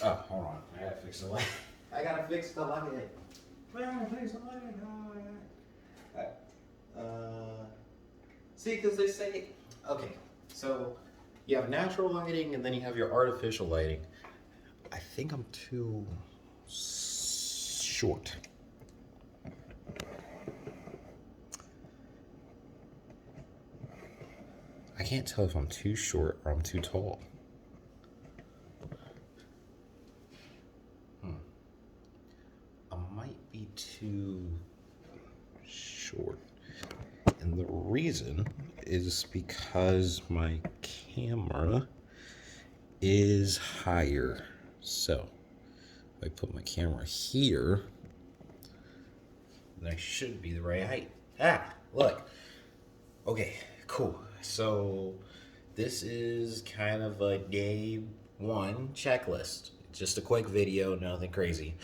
Oh, hold on. I gotta fix the light. I gotta fix the light. I gotta fix the light. See, because they say, okay, so you have natural lighting and then you have your artificial lighting. I think I'm too short. I can't tell if I'm too short or I'm too tall. I might be too short. And the reason is because my camera is higher. So if I put my camera here, then I should be the right height. Ah, look. Okay, cool. So this is kind of a day one checklist. Just a quick video, nothing crazy.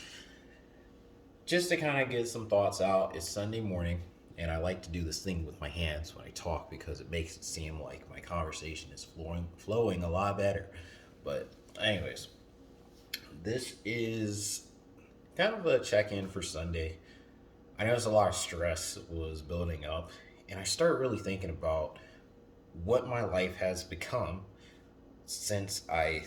Just to kind of get some thoughts out. It's Sunday morning, and I like to do this thing with my hands when I talk because it makes it seem like my conversation is flowing a lot better. But, anyways, this is kind of a check in for Sunday. I noticed a lot of stress was building up, and I started really thinking about what my life has become since I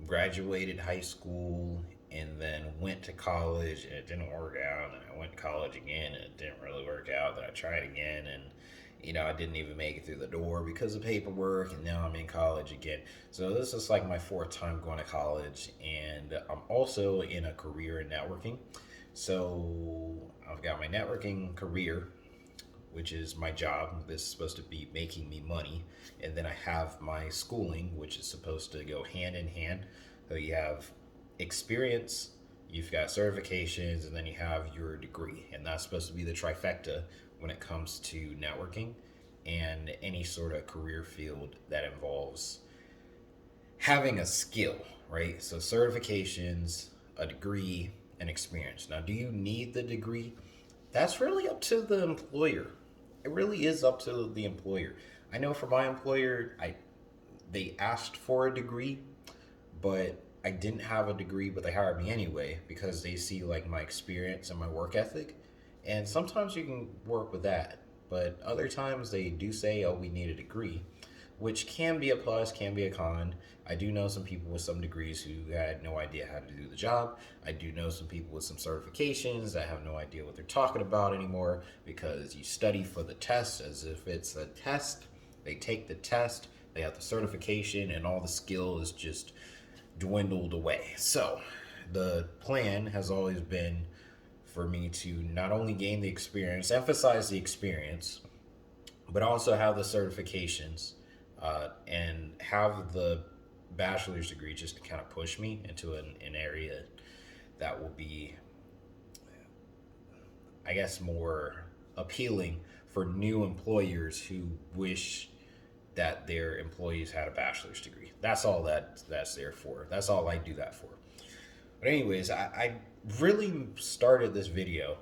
graduated high school and then went to college and it didn't work out, and I went to college again and it didn't really work out. Then I tried again, and I didn't even make it through the door because of paperwork, and now I'm in college again. So this is like my fourth time going to college, and I'm also in a career in networking. So I've got my networking career, which is my job. This is supposed to be making me money. And then I have my schooling, which is supposed to go hand in hand. So you have experience, you've got certifications, and then you have your degree. And that's supposed to be the trifecta when it comes to networking and any sort of career field that involves having a skill, right? So certifications, a degree, and experience. Now, do you need the degree? That's really up to the employer. It really is up to the employer. I know for my employer, they asked for a degree, but I didn't have a degree, but they hired me anyway because they see like my experience and my work ethic. And sometimes you can work with that, but other times they do say, "Oh, we need a degree," which can be a plus, can be a con. I do know some people with some degrees who had no idea how to do the job. I do know some people with some certifications that have no idea what they're talking about anymore because you study for the test as if it's a test. They take the test, they have the certification, and all the skill is just dwindled away. So the plan has always been for me to not only gain the experience, emphasize the experience, but also have the certifications and have the bachelor's degree just to kind of push me into an area that will be, I guess, more appealing for new employers who wish that their employees had a bachelor's degree. That's all that's there for. That's all I do that for. But anyways, I really started this video.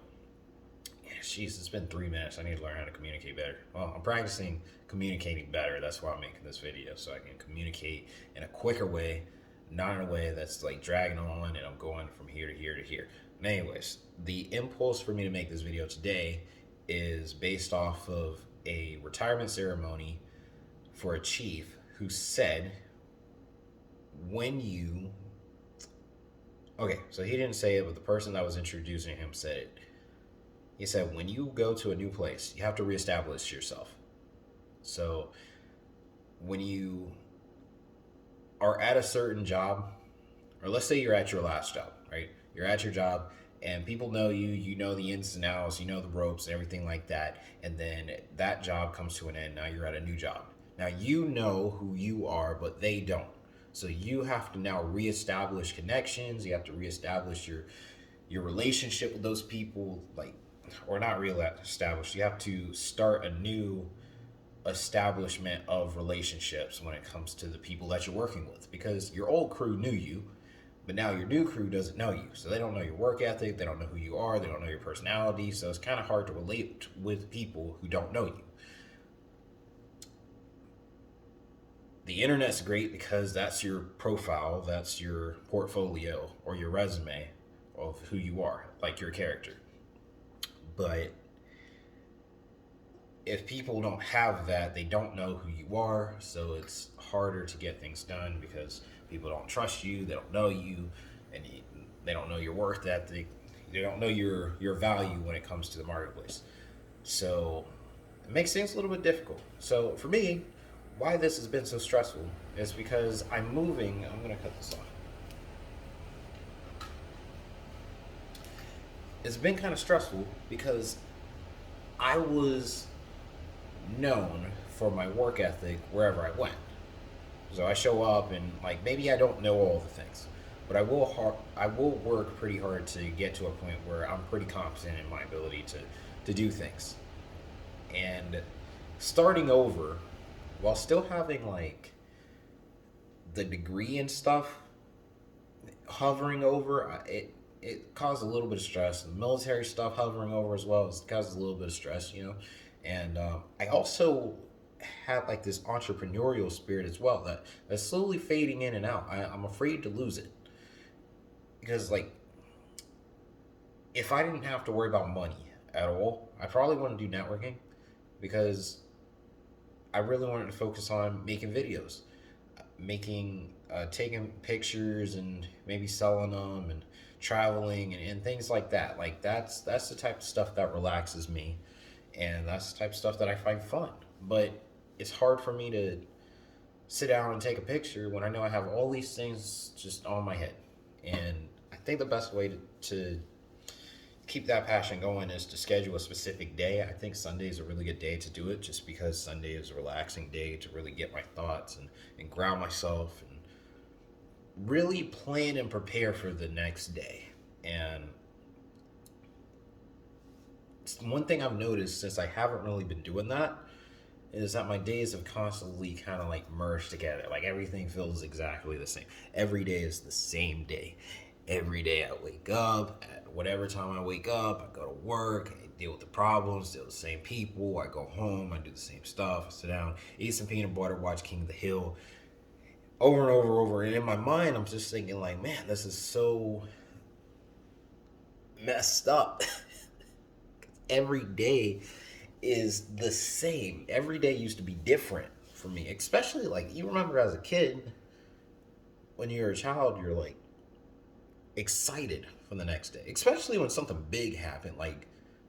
Jeez, it's been 3 minutes. I need to learn how to communicate better. Well, I'm practicing communicating better. That's why I'm making this video, so I can communicate in a quicker way, not in a way that's like dragging on and I'm going from here to here to here. And anyways, the impulse for me to make this video today is based off of a retirement ceremony for a chief who said, when you, okay, so he didn't say it, but the person that was introducing him said it. He said, when you go to a new place, you have to reestablish yourself. So when you are at a certain job, or let's say you're at your last job, right? You're at your job and people know you, you know the ins and outs, you know the ropes and everything like that. And then that job comes to an end. Now you're at a new job. Now you know who you are, but they don't. So you have to now reestablish connections. You have to reestablish your relationship with those people, like, or not reestablish. You have to start a new establishment of relationships when it comes to the people that you're working with, because your old crew knew you, but now your new crew doesn't know you. So they don't know your work ethic, they don't know who you are, they don't know your personality. So it's kind of hard to relate with people who don't know you. the internet's great because that's your profile, that's your portfolio or your resume of who you are, like your character. But if people don't have that, they don't know who you are, so it's harder to get things done because people don't trust you, they don't know you, and they don't know your worth ethic, they don't know your value when it comes to the marketplace. So it makes things a little bit difficult. So for me, why this has been so stressful is because I'm moving. I'm gonna cut this off. It's been kind of stressful because I was known for my work ethic wherever I went. So I show up and like maybe I don't know all the things, but I will work pretty hard to get to a point where I'm pretty confident in my ability to do things. And starting over while still having like the degree and stuff hovering over it caused a little bit of stress. The military stuff hovering over as well, it caused a little bit of stress, you know. And I also had like this entrepreneurial spirit as well that's slowly fading in and out. I'm afraid to lose it because like if I didn't have to worry about money at all, I probably wouldn't do networking because I really wanted to focus on making videos, making taking pictures and maybe selling them and traveling and things like that. Like that's the type of stuff that relaxes me, and that's the type of stuff that I find fun. But it's hard for me to sit down and take a picture when I know I have all these things just on my head. And I think the best way to keep that passion going is to schedule a specific day. I think Sunday is a really good day to do it just because Sunday is a relaxing day to really get my thoughts and ground myself and really plan and prepare for the next day. And one thing I've noticed since I haven't really been doing that is that my days have constantly kind of like merged together. Like everything feels exactly the same. Every day is the same day. Every day I wake up, at whatever time I wake up, I go to work, I deal with the problems, deal with the same people, I go home, I do the same stuff, I sit down, eat some peanut butter, watch King of the Hill, over and over. And in my mind, I'm just thinking like, man, this is so messed up. Every day is the same. Every day used to be different for me, especially like you remember as a kid, when you're a child, you're like excited for the next day, especially when something big happened, like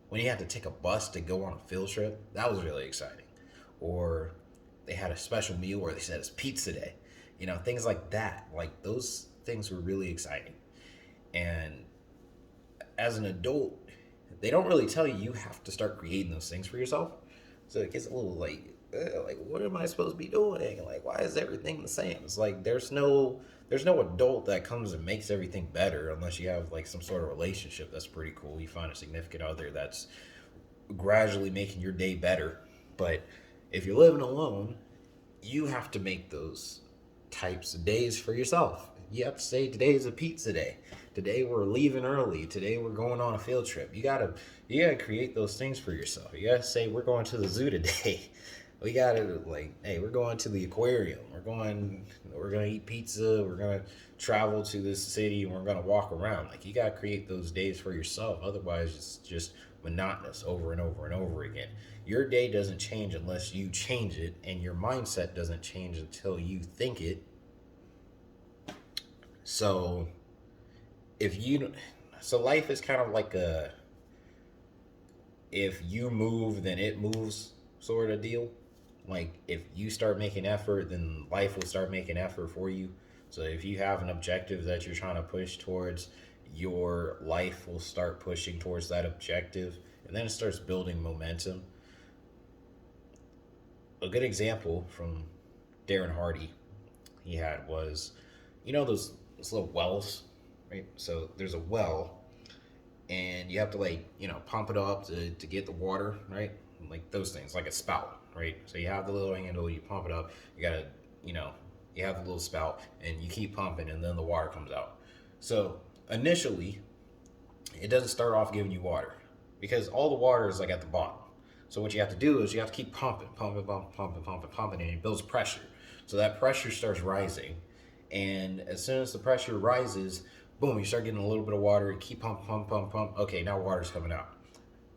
when you had to take a bus to go on a field trip. That was really exciting. Or they had a special meal where they said it's pizza day, you know, things like that. Like those things were really exciting. And as an adult, they don't really tell you you have to start creating those things for yourself. So it gets a little like what am I supposed to be doing? Like why is everything the same? It's like there's no adult that comes and makes everything better unless you have like some sort of relationship that's pretty cool. You find a significant other that's gradually making your day better. But if you're living alone, you have to make those types of days for yourself. You have to say today's a pizza day. Today we're leaving early. Today we're going on a field trip. You gotta create those things for yourself. You gotta say we're going to the zoo today. We gotta like, hey, we're going to the aquarium. We're gonna eat pizza. We're gonna travel to this city and we're gonna walk around. Like you gotta create those days for yourself. Otherwise, it's just monotonous over and over and over again. Your day doesn't change unless you change it, and your mindset doesn't change until you think it. So if you so life is kind of like a if you move then it moves sort of deal. Like if you start making effort, then life will start making effort for you. So if you have an objective that you're trying to push towards, your life will start pushing towards that objective, and then it starts building momentum. A good example from Darren Hardy he had was, you know, those little wells, right? So there's a well, and you have to like pump it up to get the water, right? Like those things, like a spout, right? So you have the little handle, you pump it up, you gotta, you know, you have the little spout, and you keep pumping, and then the water comes out. So initially, it doesn't start off giving you water because all the water is like at the bottom. So what you have to do is you have to keep pumping, and it builds pressure. So that pressure starts rising. And as soon as the pressure rises, boom, you start getting a little bit of water, keep pump, pump, pump, pump. Okay, now water's coming out.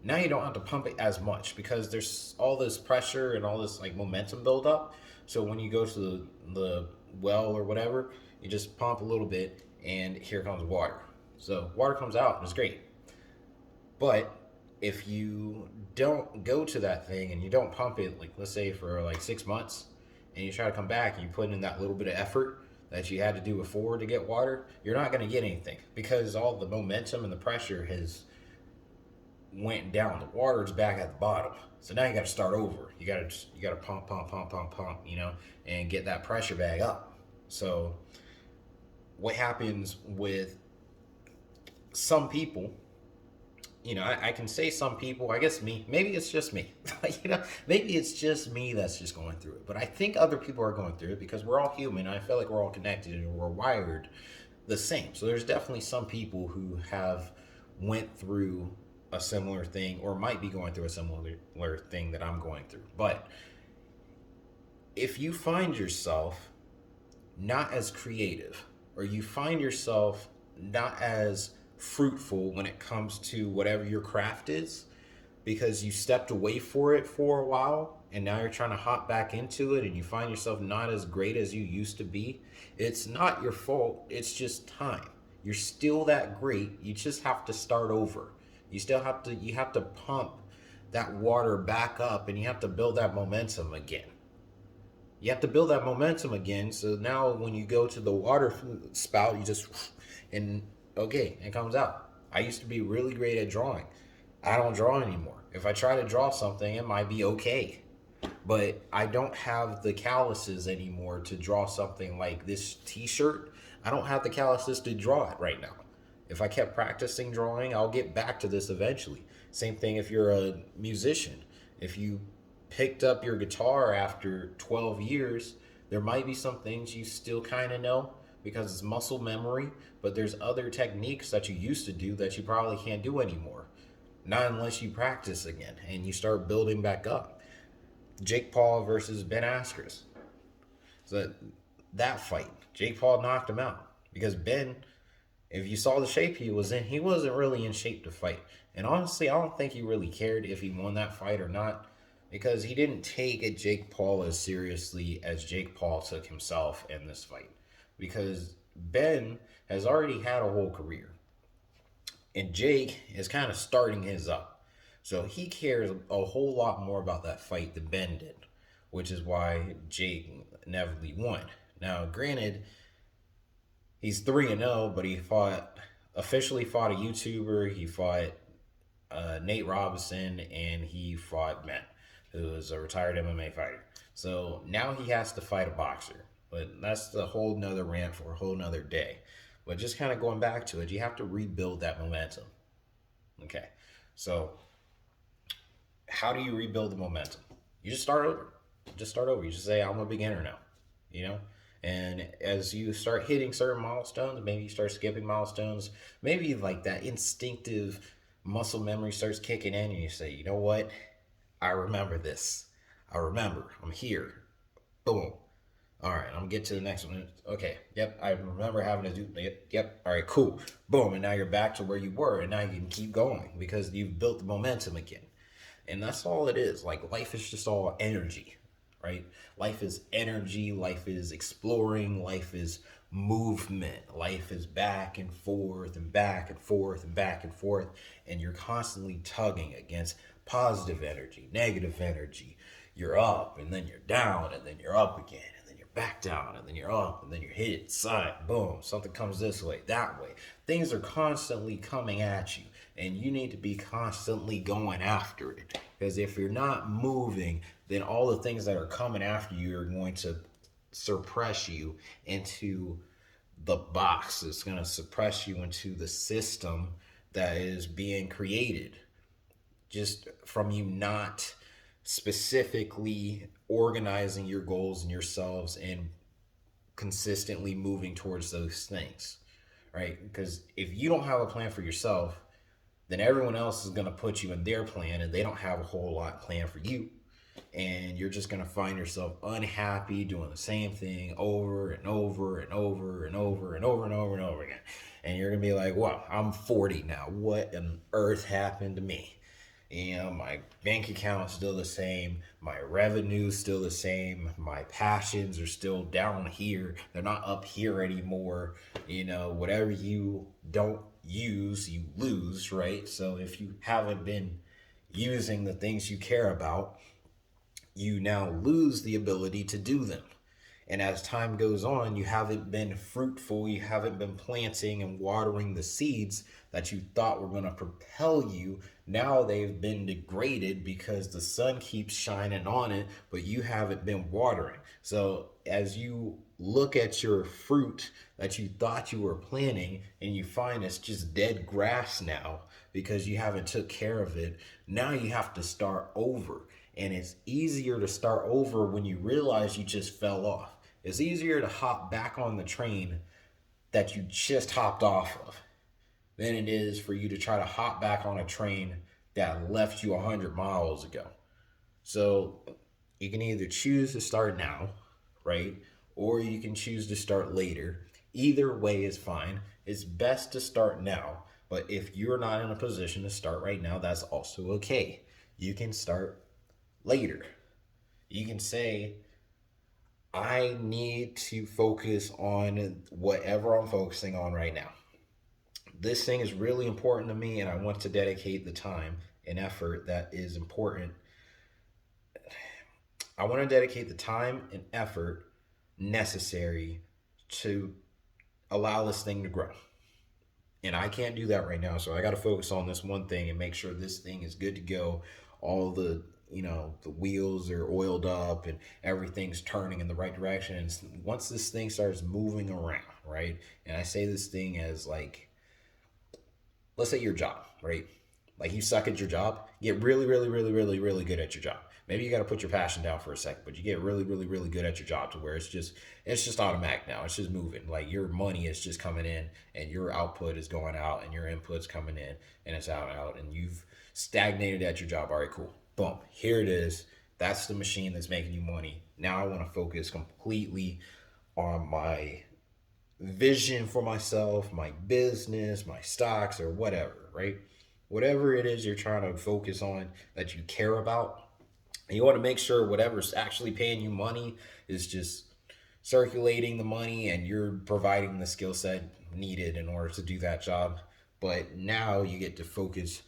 Now you don't have to pump it as much because there's all this pressure and all this like momentum build up. So when you go to the well or whatever, you just pump a little bit and here comes water. So water comes out and it's great. But if you don't go to that thing and you don't pump it, like let's say for like 6 months, and you try to come back and you put in that little bit of effort that you had to do before to get water, you're not going to get anything because all the momentum and the pressure has went down. The water's back at the bottom. So now you got to start over. You got to pump, pump, pump, pump, pump, and get that pressure back up. So what happens with some people, I can say some people, I guess me, maybe it's just me, maybe it's just me that's just going through it. But I think other people are going through it because we're all human. I feel like we're all connected and we're wired the same. So there's definitely some people who have went through a similar thing or might be going through a similar thing that I'm going through. But if you find yourself not as creative or you find yourself not as fruitful when it comes to whatever your craft is because you stepped away for it for a while and now you're trying to hop back into it and you find yourself not as great as you used to be, it's not your fault. It's just time. You're still that great. You just have to start over. You have to pump that water back up and you have to build that momentum again. You have to build that momentum again. So now when you go to the water spout, you just, and okay, it comes out. I used to be really great at drawing. I don't draw anymore. If I try to draw something, it might be okay. But I don't have the calluses anymore to draw something like this t-shirt. I don't have the calluses to draw it right now. If I kept practicing drawing, I'll get back to this eventually. Same thing if you're a musician. If you picked up your guitar after 12 years, there might be some things you still kind of know because it's muscle memory, but there's other techniques that you used to do that you probably can't do anymore. Not unless you practice again and you start building back up. Jake Paul versus Ben Askren. So that fight, Jake Paul knocked him out because Ben, if you saw the shape he was in, he wasn't really in shape to fight. And honestly, I don't think he really cared if he won that fight or not because he didn't take Jake Paul as seriously as Jake Paul took himself in this fight. Because Ben has already had a whole career. And Jake is kind of starting his up. So he cares a whole lot more about that fight than Ben did, which is why Jake inevitably won. Now, granted, he's 3-0, but he officially fought a YouTuber. He fought Nate Robinson, and he fought Ben, who is a retired MMA fighter. So now he has to fight a boxer. But that's a whole nother rant for a whole nother day. But just kind of going back to it, you have to rebuild that momentum. Okay, so how do you rebuild the momentum? You just start over. You just say, I'm a beginner now, And as you start hitting certain milestones, maybe you start skipping milestones, maybe like that instinctive muscle memory starts kicking in and you say, you know what? I remember this. I'm here. Boom. All right, I'm gonna get to the next one. Okay, yep, I remember having to do, yep, all right, cool. Boom, and now you're back to where you were, and now you can keep going because you've built the momentum again. And that's all it is. Like, life is just all energy, right? Life is energy, life is exploring, life is movement, life is back and forth and back and forth and back and forth, and you're constantly tugging against positive energy, negative energy. You're up, and then you're down, and then you're up again. Back down, and then you're up, and then you're hit, side, boom, something comes this way, that way. Things are constantly coming at you, and you need to be constantly going after it. Because if you're not moving, then all the things that are coming after you are going to suppress you into the box. It's going to suppress you into the system that is being created just from you not specifically organizing your goals and yourselves and consistently moving towards those things, right? Because if you don't have a plan for yourself, then everyone else is going to put you in their plan and they don't have a whole lot planned for you. and you're just gonna find yourself unhappy doing the same thing over and over and over and over and over and over and over again. And you're gonna be like, well, I'm 40 now. What on earth happened to me? You know, my bank account's still the same, my revenue's still the same, my passions are still down here, they're not up here anymore. You know, whatever you don't use, you lose, right? So if you haven't been using the things you care about, you now lose the ability to do them. And as time goes on, you haven't been fruitful, you haven't been planting and watering the seeds that you thought were going to propel you. Now they've been degraded because the sun keeps shining on it, but you haven't been watering. So as you look at your fruit that you thought you were planting and you find it's just dead grass now because you haven't took care of it, now you have to start over. And it's easier to start over when you realize you just fell off. It's easier to hop back on the train that you just hopped off of than it is for you to try to hop back on a train that left you 100 miles ago. So you can either choose to start now, right? Or you can choose to start later. Either way is fine. It's best to start now. But if you're not in a position to start right now, that's also okay. You can start later. You can say, I need to focus on whatever I'm focusing on right now. This thing is really important to me, and I want to dedicate the time and effort that is important. I want to dedicate the time and effort necessary to allow this thing to grow. And I can't do that right now, so I got to focus on this one thing and make sure this thing is good to go. All the the wheels are oiled up and everything's turning in the right direction. And once this thing starts moving around, right? And I say this thing as like, let's say your job, right? Like you suck at your job, get really, really, really, really, really good at your job. Maybe you got to put your passion down for a second, but you get really, really, really good at your job to where it's just automatic now. It's just moving. Like your money is just coming in and your output is going out and your input's coming in and it's out, and you've stagnated at your job. All right, cool. Boom. Here it is. That's the machine that's making you money. Now I want to focus completely on my vision for myself, my business, my stocks, or whatever, right? Whatever it is you're trying to focus on that you care about. And you want to make sure whatever's actually paying you money is just circulating the money and you're providing the skill set needed in order to do that job. But now you get to focus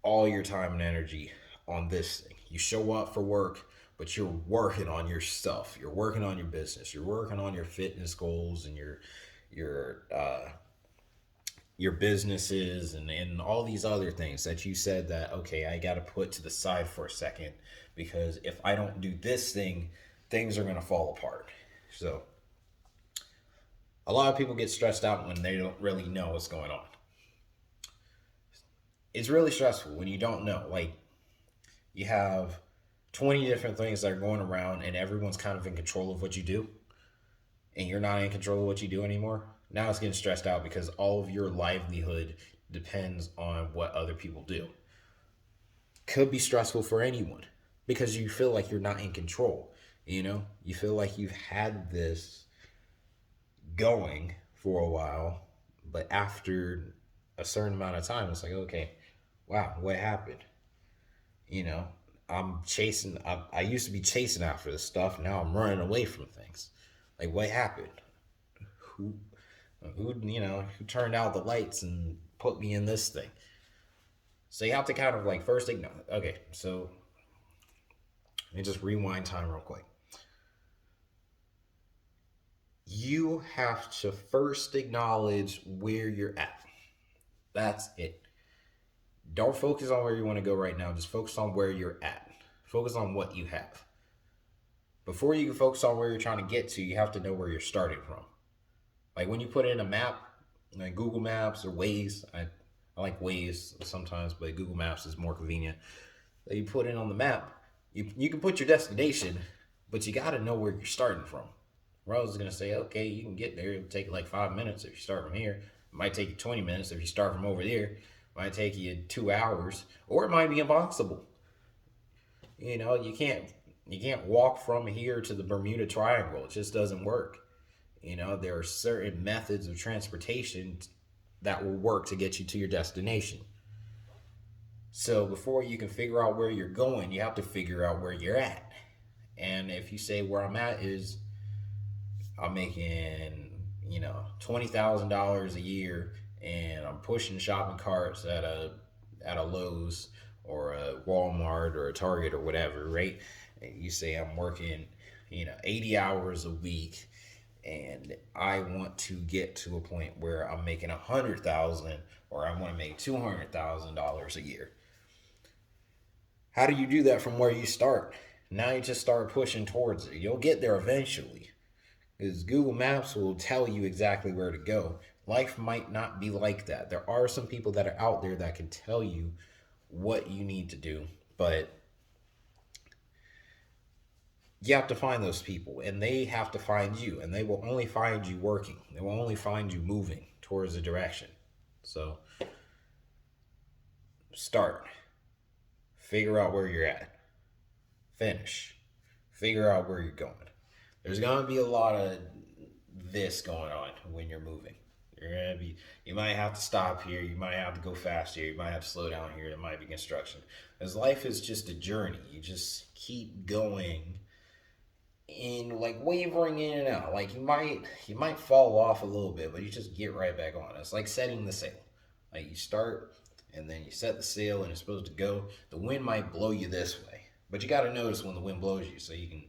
all your time and energy on this thing. You show up for work, but you're working on your stuff. You're working on your business. You're working on your fitness goals and your businesses and all these other things that you said that, okay, I got to put to the side for a second because if I don't do this thing, things are going to fall apart. So a lot of people get stressed out when they don't really know what's going on. It's really stressful when you don't know. Like, you have 20 different things that are going around and everyone's kind of in control of what you do and you're not in control of what you do anymore. Now it's getting stressed out because all of your livelihood depends on what other people do. Could be stressful for anyone because you feel like you're not in control. You feel like you've had this going for a while, but after a certain amount of time, it's like, okay, wow, what happened? I'm chasing, I used to be chasing after this stuff. Now I'm running away from things. Like, what happened? Who turned out the lights and put me in this thing? So you have to kind of like first ignore. Okay, so let me just rewind time real quick. You have to first acknowledge where you're at. That's it. Don't focus on where you want to go right now. Just focus on where you're at. Focus on what you have. Before you can focus on where you're trying to get to, you have to know where you're starting from. Like when you put in a map, like Google Maps or Waze, I like Waze sometimes, but Google Maps is more convenient. That you put in on the map, you can put your destination, but you got to know where you're starting from. Rose is going to say, okay, you can get there. It'll take like 5 minutes if you start from here. It might take you 20 minutes if you start from over there. Might take you 2 hours, or it might be impossible. You can't You can't walk from here to the Bermuda Triangle. It just doesn't work. There are certain methods of transportation that will work to get you to your destination. So before you can figure out where you're going, you have to figure out where you're at. And if you say where I'm at is I'm making, $20,000 a year, and I'm pushing shopping carts at a Lowe's or a Walmart or a Target or whatever, right? And you say I'm working, 80 hours a week, and I want to get to a point where I'm making 100,000, or I want to make $200,000 a year. How do you do that from where you start? Now you just start pushing towards it. You'll get there eventually, because Google Maps will tell you exactly where to go. Life might not be like that. There are some people that are out there that can tell you what you need to do, but you have to find those people, and they have to find you, and they will only find you working. They will only find you moving towards a direction. So start. Figure out where you're at. Finish. Figure out where you're going. There's going to be a lot of this going on when you're moving. You might have to stop here. You might have to go fast here. You might have to slow down here. There might be construction. Because life is just a journey. You just keep going in, like, wavering in and out. Like you might fall off a little bit, but you just get right back on. It's like setting the sail. Like you start and then you set the sail and it's supposed to go. The wind might blow you this way, but you got to notice when the wind blows you so you can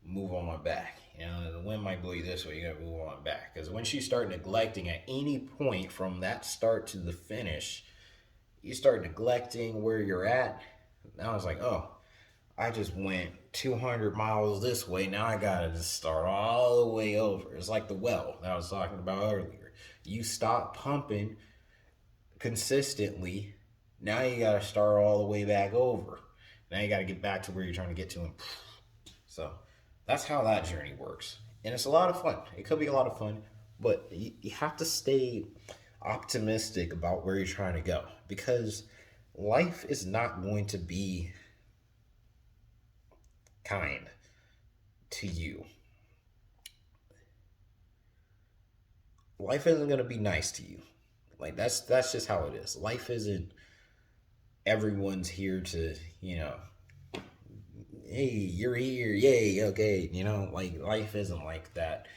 move on back. The wind might blow you this way, you got to move on back. Because once you start neglecting at any point from that start to the finish, you start neglecting where you're at. Now it's like, oh, I just went 200 miles this way. Now I got to just start all the way over. It's like the well that I was talking about earlier. You stop pumping consistently. Now you got to start all the way back over. Now you got to get back to where you're trying to get to. And so that's how that journey works. And it's a lot of fun. It could be a lot of fun, but you have to stay optimistic about where you're trying to go, because life is not going to be kind to you. Life isn't going to be nice to you. Like that's just how it is. Life isn't everyone's here to, hey, you're here, yay, okay, like life isn't like that.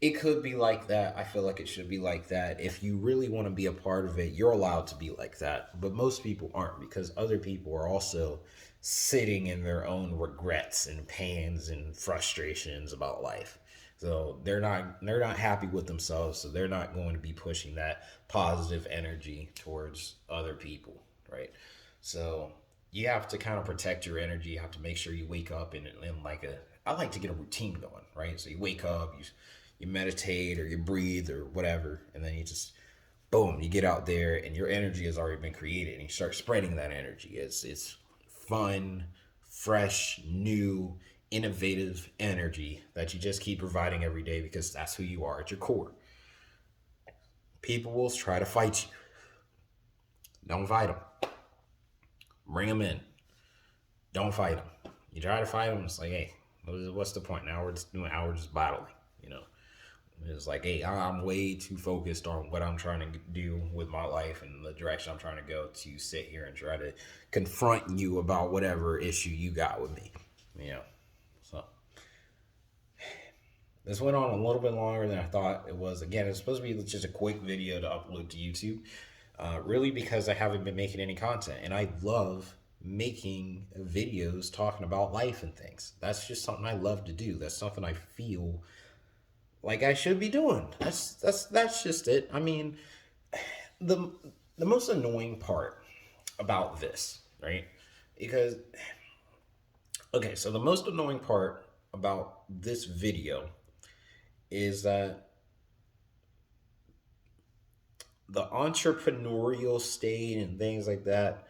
It could be like that. I feel like it should be like that. If you really want to be a part of it, you're allowed to be like that. But most people aren't, because other people are also sitting in their own regrets and pains and frustrations about life. So they're not happy with themselves, so they're not going to be pushing that positive energy towards other people, right? So you have to kind of protect your energy. You have to make sure you wake up in I like to get a routine going, right? So you wake up, you meditate or you breathe or whatever, and then you just boom, you get out there and your energy has already been created, and you start spreading that energy. It's fun, fresh, new, innovative energy that you just keep providing every day, because that's who you are at your core. People will try to fight you. Don't fight them. Bring them in. Don't fight them. You try to fight them, it's like, hey, what's the point? Now we're just battling, It's like, hey, I'm way too focused on what I'm trying to do with my life and the direction I'm trying to go to sit here and try to confront you about whatever issue you got with me, So this went on a little bit longer than I thought it was. Again, it's supposed to be just a quick video to upload to YouTube, really because I haven't been making any content, and I love making videos talking about life and things. That's just something I love to do. That's something I feel like I should be doing. That's just it. I mean, the most annoying part about this, right? Because okay, so the most annoying part about this video is that the entrepreneurial state and things like that,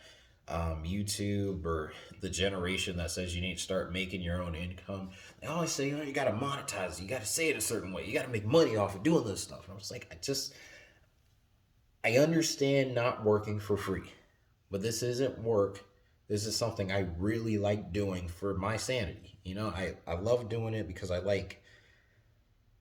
YouTube or the generation that says you need to start making your own income, they always say, you got to monetize it. You got to say it a certain way. You got to make money off of doing this stuff. And I was like, I understand not working for free, but this isn't work This is something I really like doing for my sanity. You know, I love doing it because I like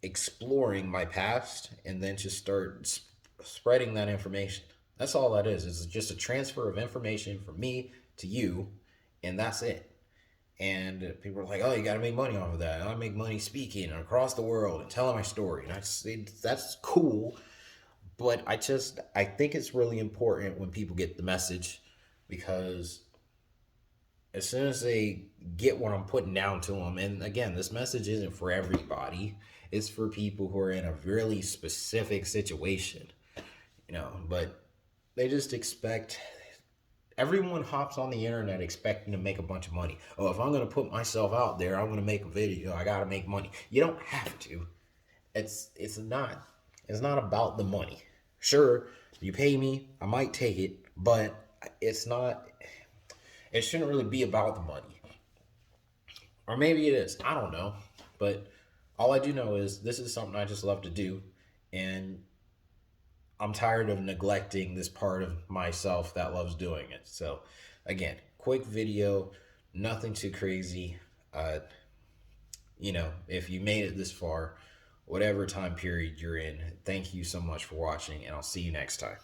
exploring my past and then just start spreading that information. That's all that is. It's just a transfer of information from me to you, and that's it. And people are like, "Oh, you got to make money off of that." I make money speaking across the world and telling my story, and that's cool. But I think it's really important when people get the message, because as soon as they get what I'm putting down to them, and again, this message isn't for everybody. It's for people who are in a really specific situation, you know. But they just expect, everyone hops on the internet expecting to make a bunch of money. Oh, if I'm gonna put myself out there, I'm gonna make a video. I gotta make money. You don't have to. It's not about the money. Sure, you pay me, I might take it, but it's not. It shouldn't really be about the money. Or maybe it is. I don't know. But all I do know is this is something I just love to do, and I'm tired of neglecting this part of myself that loves doing it. So, again, quick video, nothing too crazy. If you made it this far, whatever time period you're in, thank you so much for watching, and I'll see you next time.